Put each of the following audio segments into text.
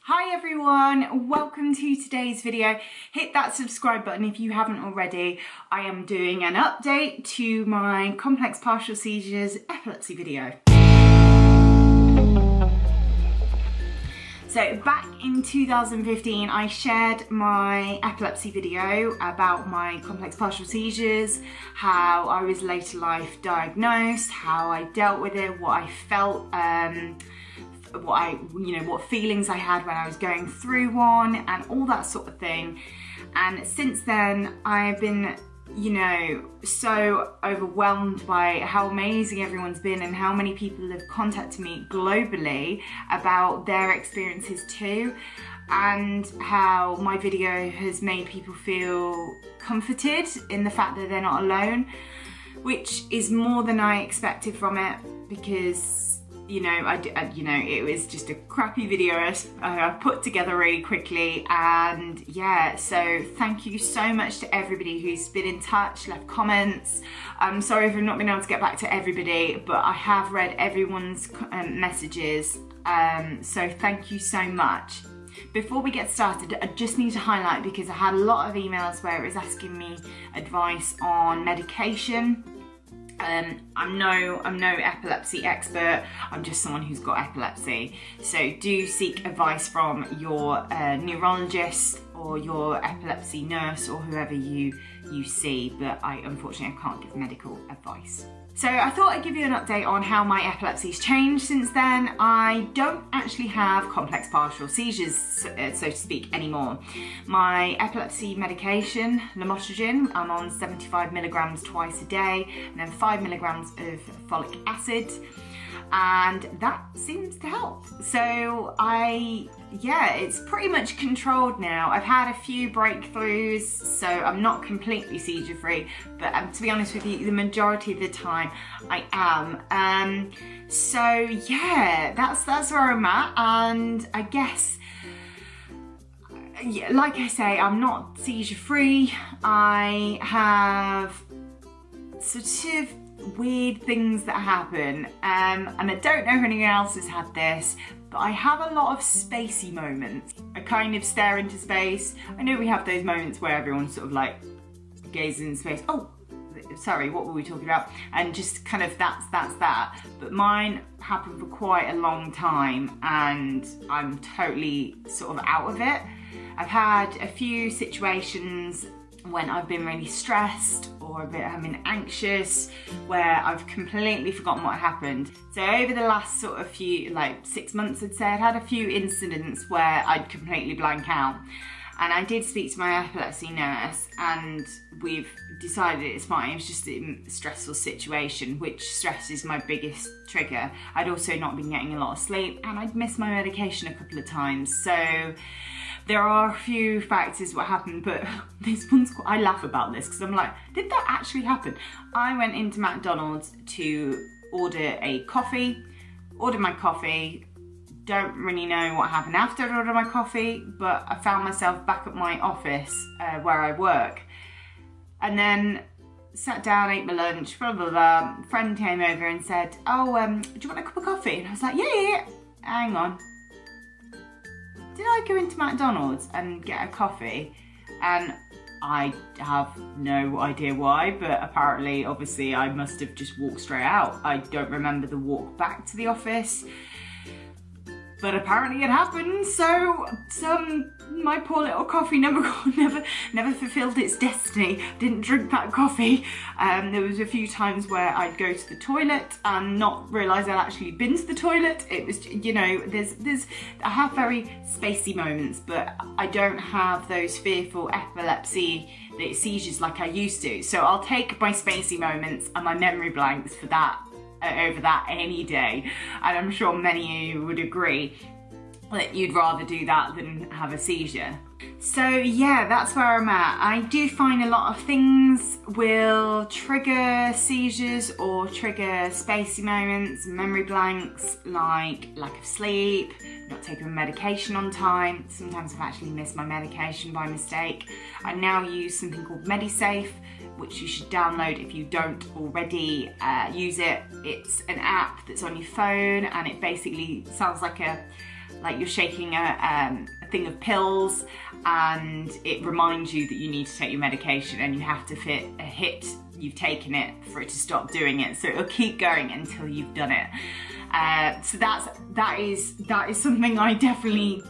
Hi everyone, welcome to today's video. Hit that subscribe button if you haven't already. I am doing an update to my complex partial seizures epilepsy video. So back in 2015, I shared my epilepsy video about my complex partial seizures, how I was later life diagnosed, how I dealt with it, what I felt, what feelings I had when I was going through one and all that sort of thing. And since then I've been, so overwhelmed by how amazing everyone's been and how many people have contacted me globally about their experiences too, and how my video has made people feel comforted in the fact that they're not alone, which is more than I expected from it, because it was just a crappy video I put together really quickly. And yeah, so thank you so much to everybody who's been in touch, left comments. I'm sorry if I've not been able to get back to everybody, but I have read everyone's messages, so thank you so much. Before we get started, I just need to highlight, because I had a lot of emails where it was asking me advice on medication. I'm no epilepsy expert, I'm just someone who's got epilepsy. So do seek advice from your neurologist or your epilepsy nurse or whoever you see, but unfortunately I can't give medical advice. So I thought I'd give you an update on how my epilepsy's changed since then. I don't actually have complex partial seizures, so to speak, anymore. My epilepsy medication, lamotrigine, I'm on 75 milligrams twice a day, and then 5 milligrams of folic acid, and that seems to help. So it's pretty much controlled now. I've had a few breakthroughs, so I'm not completely seizure free, but to be honest with you, the majority of the time I am. So yeah, that's where I'm at, and I guess, yeah, like I say, I'm not seizure free. I have sort of weird things that happen, and I don't know if anyone else has had this, but I have a lot of spacey moments. I kind of stare into space. I know we have those moments where everyone sort of like gazes in space. Oh, sorry, what were we talking about? And just kind of that's that. But mine happened for quite a long time, and I'm totally sort of out of it. I've had a few situations when I've been really stressed or I've been anxious, where I've completely forgotten what happened. So over the last sort of 6 months, I'd say, I've had a few incidents where I'd completely blank out. And I did speak to my epilepsy nurse, and we've decided it's fine. It was just a stressful situation, which stress is my biggest trigger. I'd also not been getting a lot of sleep, and I'd missed my medication a couple of times. So there are a few factors what happened, but this one's I laugh about this because I'm like, did that actually happen? I went into McDonald's to order a coffee, ordered my coffee. Don't really know what happened after I ordered my coffee, but I found myself back at my office where I work, and then sat down, ate my lunch, blah blah blah. Friend came over and said, "Oh, do you want a cup of coffee?" And I was like, yeah. Hang on. Did I go into McDonald's and get a coffee? And I have no idea why, but apparently, obviously, I must have just walked straight out. I don't remember the walk back to the office, but apparently it happened. So my poor little coffee never fulfilled its destiny. Didn't drink that coffee. There was a few times where I'd go to the toilet and not realise I'd actually been to the toilet. It was, I have very spacey moments, but I don't have those fearful epilepsy seizures like I used to. So I'll take my spacey moments and my memory blanks for that over that any day, and I'm sure many of you would agree that you'd rather do that than have a seizure. So yeah, that's where I'm at. I do find a lot of things will trigger seizures or trigger spacey moments, memory blanks, like lack of sleep, not taking my medication on time. Sometimes I've actually missed my medication by mistake. I now use something called MediSafe, which you should download if you don't already use it. It's an app that's on your phone, and it basically sounds like like you're shaking a thing of pills and it reminds you that you need to take your medication, and you have to hit you've taken it for it to stop doing it. So it'll keep going until you've done it. So that is something I definitely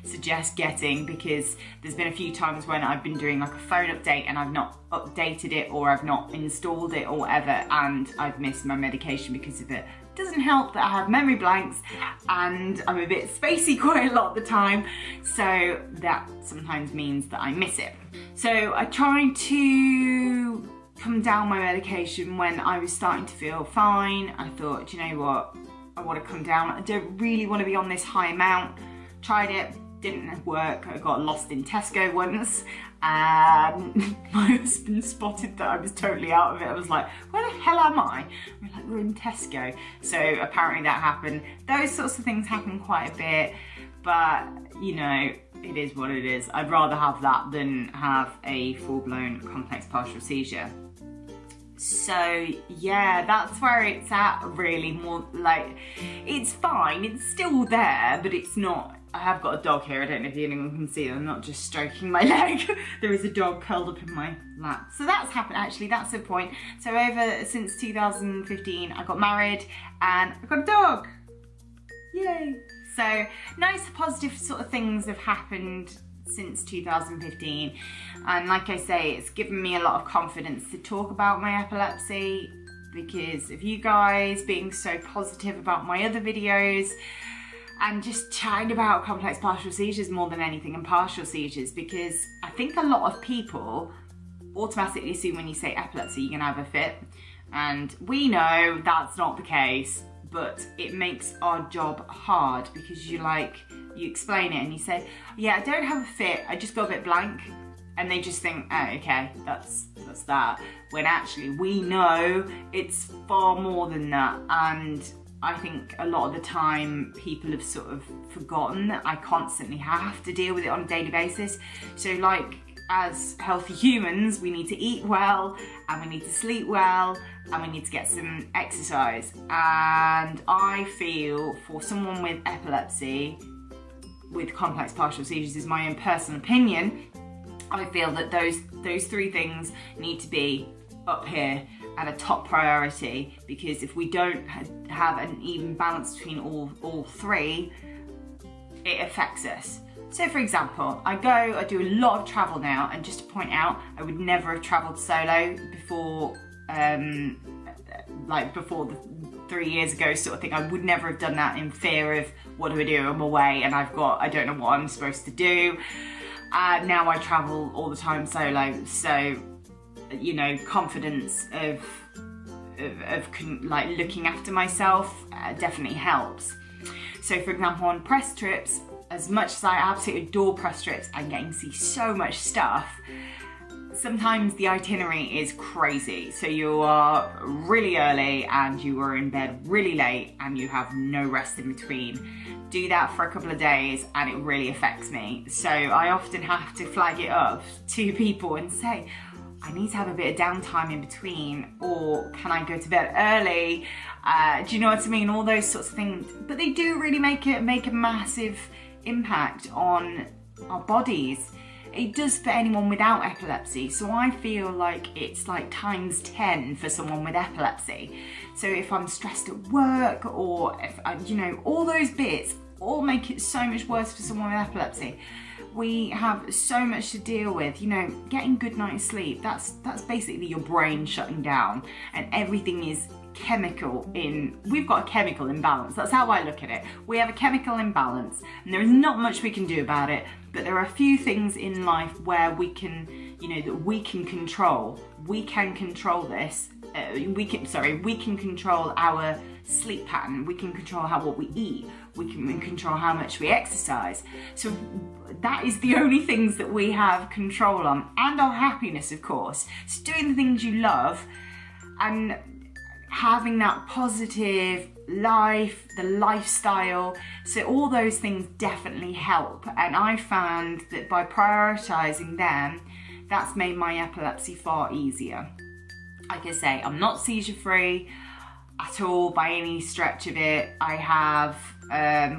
suggest getting, because there's been a few times when I've been doing like a phone update and I've not updated it, or I've not installed it or whatever, and I've missed my medication because of it. It doesn't help that I have memory blanks and I'm a bit spacey quite a lot of the time, so that sometimes means that I miss it. So I tried to come down my medication when I was starting to feel fine. I thought, do you know what, I want to come down. I don't really want to be on this high amount. Tried it, didn't work. I got lost in Tesco once and my husband spotted that I was totally out of it. I was like, where the hell am I? We're like, we're in Tesco. So apparently that happened. Those sorts of things happen quite a bit, but you know, it is what it is. I'd rather have that than have a full-blown complex partial seizure. So yeah, that's where it's at really. More like, it's fine, it's still there, but it's not. I have got a dog here, I don't know if anyone can see it, I'm not just stroking my leg. There is a dog curled up in my lap. So that's happened actually, that's the point. So since 2015 I got married and I got a dog. Yay! So nice positive sort of things have happened since 2015, and like I say, it's given me a lot of confidence to talk about my epilepsy, because of you guys being so positive about my other videos and just chatting about complex partial seizures more than anything, and partial seizures, because I think a lot of people automatically assume when you say epilepsy you're gonna have a fit, and we know that's not the case. But it makes our job hard, because you explain it and you say, yeah, I don't have a fit, I just got a bit blank, and they just think, oh, okay, that's that, when actually we know it's far more than that. And I think a lot of the time people have sort of forgotten that I constantly have to deal with it on a daily basis. So like, as healthy humans, we need to eat well, and we need to sleep well, and we need to get some exercise. And I feel for someone with epilepsy, with complex partial seizures, is my own personal opinion, I feel that those three things need to be up here and a top priority, because if we don't have an even balance between all three, it affects us. So for example, I do a lot of travel now, and just to point out, I would never have travelled solo before, before the 3 years ago sort of thing. I would never have done that in fear of, what do I do? I'm away and I don't know what I'm supposed to do. Now I travel all the time solo, so you know, confidence of looking after myself definitely helps. So for example, on press trips, as much as I absolutely adore press trips and getting to see so much stuff, sometimes the itinerary is crazy. So you are really early and you are in bed really late and you have no rest in between. Do that for a couple of days and it really affects me. So I often have to flag it up to people and say, I need to have a bit of downtime in between, or can I go to bed early? Do you know what I mean? All those sorts of things. But they do really make a massive impact on our bodies. It does for anyone without epilepsy. So I feel like it's like times 10 for someone with epilepsy. So if I'm stressed at work, or if all those bits all make it so much worse for someone with epilepsy. We have so much to deal with, getting good night's sleep, that's basically your brain shutting down, and everything is we've got a chemical imbalance. That's how I look at it. We have a chemical imbalance and there is not much we can do about it, but there are a few things in life where we can, that we can control. We can control this. We can control our sleep pattern. We can control what we eat. We can control how much we exercise. So that is the only things that we have control on, and our happiness, of course. So doing the things you love and having that positive life, the lifestyle. So all those things definitely help. And I found that by prioritizing them, that's made my epilepsy far easier. Like I say, I'm not seizure free. at all by any stretch of it. I have,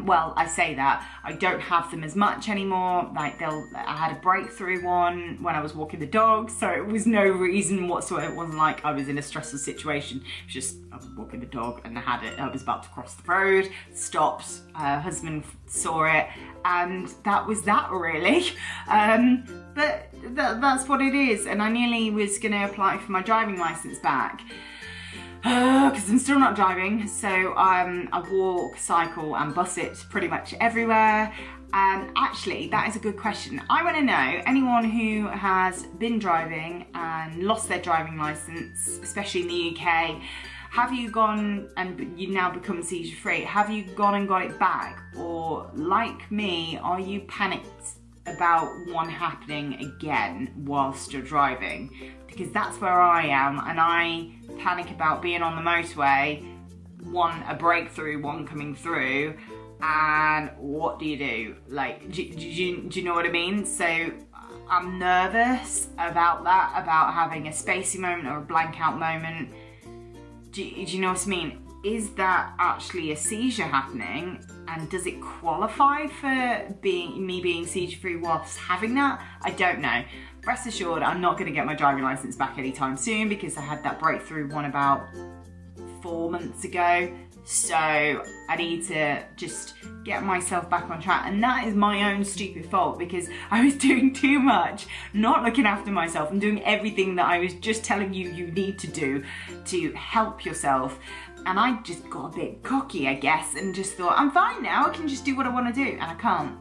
well, I say that, I don't have them as much anymore. Like I had a breakthrough one when I was walking the dog, so it was no reason whatsoever. It wasn't like I was in a stressful situation. It was just, I was walking the dog and I had it, I was about to cross the road, stopped, husband saw it, and that was that really. But that's what it is, and I nearly was gonna apply for my driving license back, because I'm still not driving, so I walk, cycle and bus it pretty much everywhere. And actually, that is a good question. I want to know, anyone who has been driving and lost their driving licence, especially in the UK, have you gone and you now become seizure free? Have you gone and got it back? Or like me, are you panicked about one happening again whilst you're driving? Because that's where I am, and I panic about being on the motorway, a breakthrough one coming through, and what do you do? Like, do you know what I mean? So I'm nervous about that, about having a spacey moment or a blank out moment. Do you know what I mean? Is that actually a seizure happening, and does it qualify for me being seizure free whilst having that? I don't know. Rest assured, I'm not going to get my driving licence back anytime soon, because I had that breakthrough one about 4 months ago. So I need to just get myself back on track, and that is my own stupid fault, because I was doing too much, not looking after myself and doing everything that I was just telling you need to do to help yourself. And I just got a bit cocky, I guess, and just thought, I'm fine now, I can just do what I want to do, and I can't.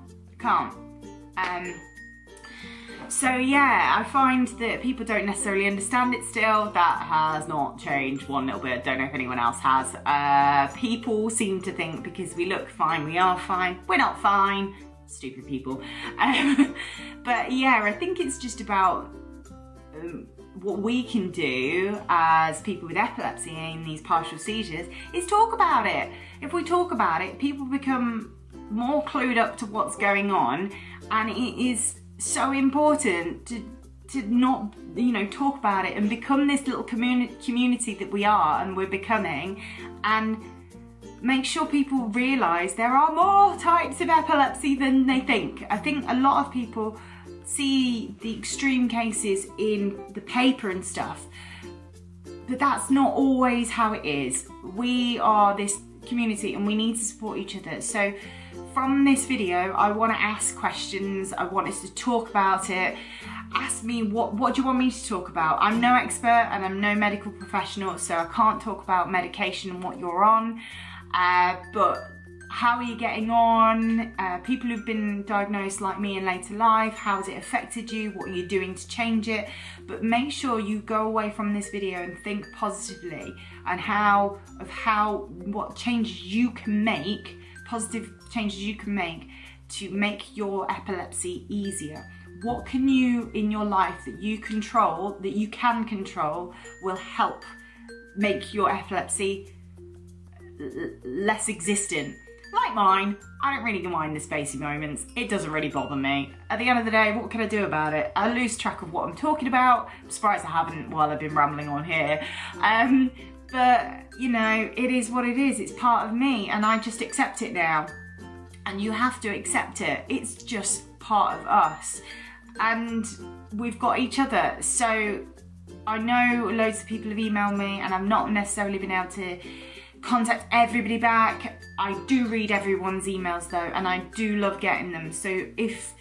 So yeah, I find that people don't necessarily understand it still. That has not changed one little bit. Don't know if anyone else has. People seem to think because we look fine, we are fine. We're not fine. Stupid people. But yeah, I think it's just about what we can do as people with epilepsy and these partial seizures is talk about it. If we talk about it, people become more clued up to what's going on, and it is so important to not, talk about it and become this little community that we are and we're becoming, and make sure people realise there are more types of epilepsy than they think. I think a lot of people see the extreme cases in the paper and stuff, but that's not always how it is. We are this community and we need to support each other. So from this video, I want to ask questions. I want us to talk about it. Ask me what do you want me to talk about? I'm no expert and I'm no medical professional, so I can't talk about medication and what you're on. But how are you getting on? People who've been diagnosed like me in later life, how has it affected you? What are you doing to change it? But make sure you go away from this video and think positively, and what changes you can make, positive changes you can make to make your epilepsy easier. What can you in your life that you can control will help make your epilepsy less existent. Like mine, I don't really mind the spacey moments. It doesn't really bother me. At the end of the day, what can I do about it? I lose track of what I'm talking about. I'm surprised I haven't while I've been rambling on here. But, it is what it is. It's part of me, and I just accept it now. And you have to accept it. It's just part of us. And we've got each other. So I know loads of people have emailed me, and I've not necessarily been able to contact everybody back. I do read everyone's emails though, and I do love getting them. So if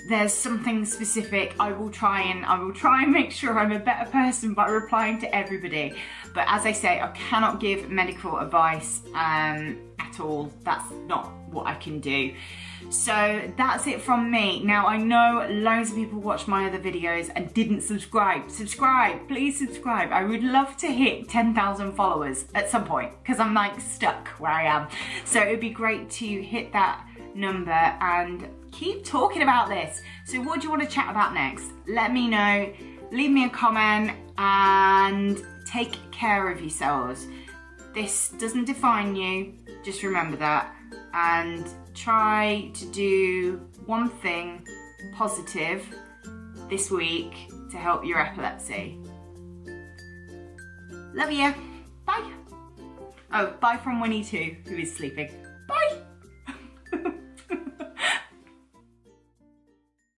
there's something specific, I will try and make sure I'm a better person by replying to everybody. But as I say, I cannot give medical advice at all. That's not what I can do. So that's it from me. Now, I know loads of people watch my other videos and didn't subscribe. Subscribe, please subscribe. I would love to hit 10,000 followers at some point, because I'm like stuck where I am. So it'd be great to hit that number and keep talking about this. So what do you want to chat about next? Let me know, leave me a comment, and take care of yourselves. This doesn't define you, just remember that, and try to do one thing positive this week to help your epilepsy. Love you. Bye. Oh, bye from Winnie too, who is sleeping. Bye.